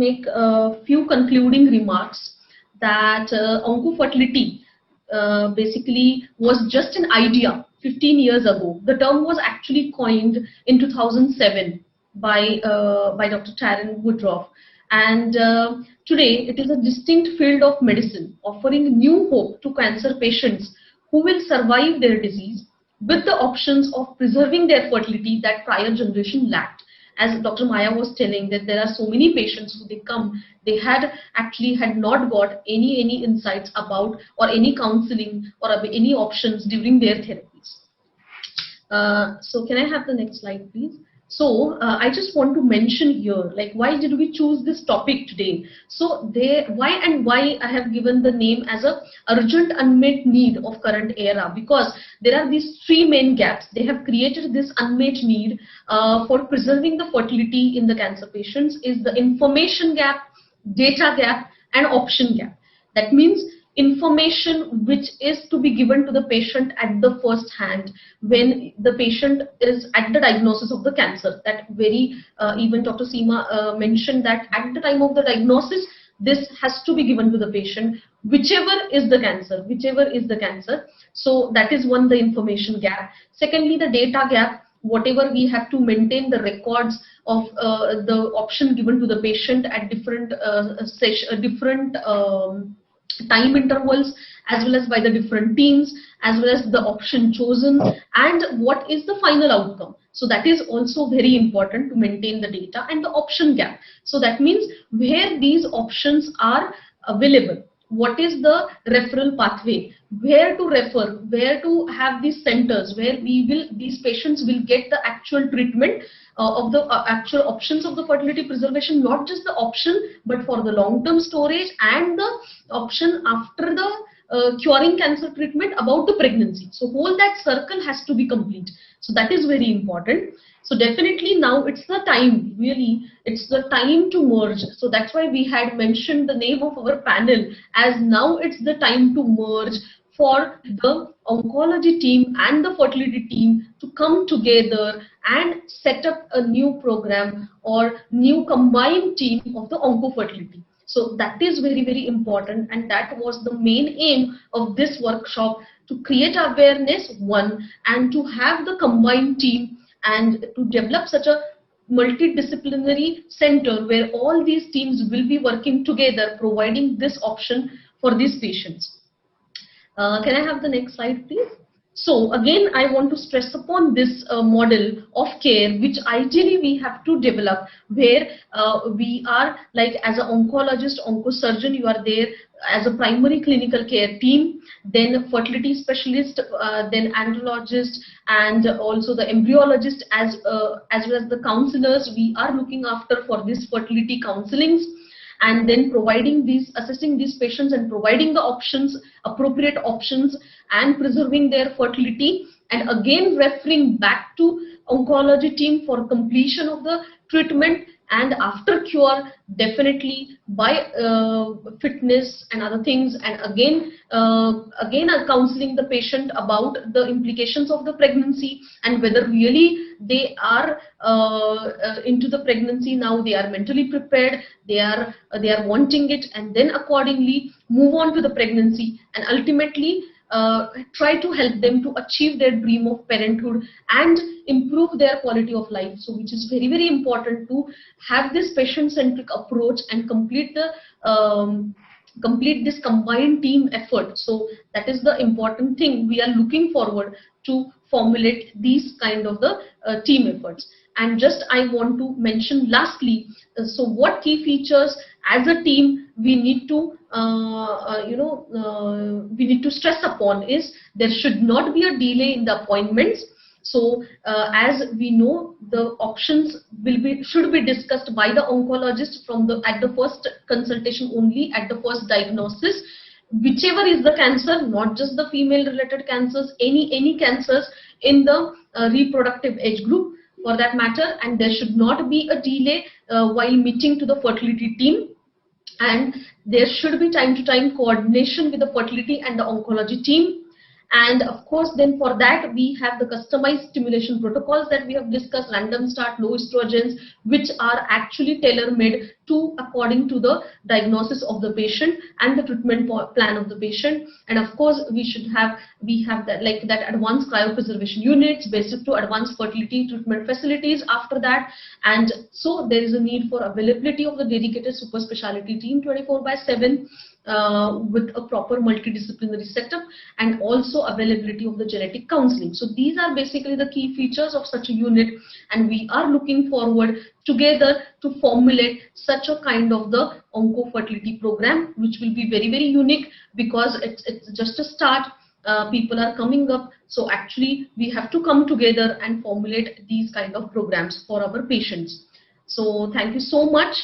make a few concluding remarks that Oncofertility basically was just an idea 15 years ago. The term was actually coined in 2007 by Dr. Taryn Woodruff, and today it is a distinct field of medicine offering new hope to cancer patients who will survive their disease with the options of preserving their fertility that prior generation lacked. As Dr. Maya was telling, that there are so many patients who they had not got any insights about or any counseling or any options during their therapies. So can I have the next slide, please? So I just want to mention here, like, why did we choose this topic today? So why I have given the name as a urgent unmet need of current era, because there are these three main gaps. They have created this unmet need for preserving the fertility in the cancer patients is the information gap, data gap, and option gap. That means information which is to be given to the patient at the first hand when the patient is at the diagnosis of the cancer. That even Dr. Seema mentioned that at the time of the diagnosis, this has to be given to the patient, whichever is the cancer. So that is one, the information gap. Secondly, the data gap. Whatever we have to maintain the records of the option given to the patient at different time intervals, as well as by the different teams, as well as the option chosen, and what is the final outcome. So that is also very important to maintain the data. And the option gap. So that means where these options are available. What is the referral pathway? Where to refer? Where to have these centers where these patients will get the actual treatment of the actual options of the fertility preservation, not just the option, but for the long-term storage and the option after the curing cancer treatment about the pregnancy. So whole that circle has to be complete. So that is very important. So definitely now it's the time, really, it's the time to merge. So that's why we had mentioned the name of our panel as now it's the time to merge for the oncology team and the fertility team to come together and set up a new program or new combined team of the oncofertility. So that is very important, and that was the main aim of this workshop, to create awareness, one, and to have the combined team and to develop such a multidisciplinary center where all these teams will be working together, providing this option for these patients. Can I have the next slide, please? So again, I want to stress upon this model of care, which ideally we have to develop, where we are like as an oncologist, oncosurgeon, you are there as a primary clinical care team, then a fertility specialist, then andrologist, and also the embryologist, as well as the counselors we are looking after for this fertility counselings, and then assessing these patients and providing the options, appropriate options, and preserving their fertility, and again referring back to oncology team for completion of the treatment, and after cure definitely by fitness and other things, and again counseling the patient about the implications of the pregnancy and whether really they are into the pregnancy now, they are mentally prepared, they are wanting it, and then accordingly move on to the pregnancy, and ultimately try to help them to achieve their dream of parenthood and improve their quality of life. So which is very important to have this patient-centric approach and complete this combined team effort. So that is the important thing. We are looking forward to formulate these kind of the team efforts. And just I want to mention lastly, so what key features as a team we need to stress upon is there should not be a delay in the appointments. So as we know, the options should be discussed by the oncologist at the first consultation only, at the first diagnosis, whichever is the cancer, not just the female related cancers, any cancers in the reproductive age group for that matter, and there should not be a delay while meeting to the fertility team, and there should be time to time coordination with the fertility and the oncology team, And of course, then for that we have the customized stimulation protocols that we have discussed, random start, low estrogens, which are actually tailor-made to according to the diagnosis of the patient and the treatment plan of the patient. And of course, we have that, like that advanced cryopreservation units, basic to advanced fertility treatment facilities after that. And so there is a need for availability of the dedicated super specialty team 24/7 with a proper multidisciplinary setup, and also availability of the genetic counseling. So these are basically the key features of such a unit, and we are looking forward together to formulate such a kind of the oncofertility program, which will be very, very unique, because it's just a start. People are coming up, so actually we have to come together and formulate these kind of programs for our patients. So thank you so much.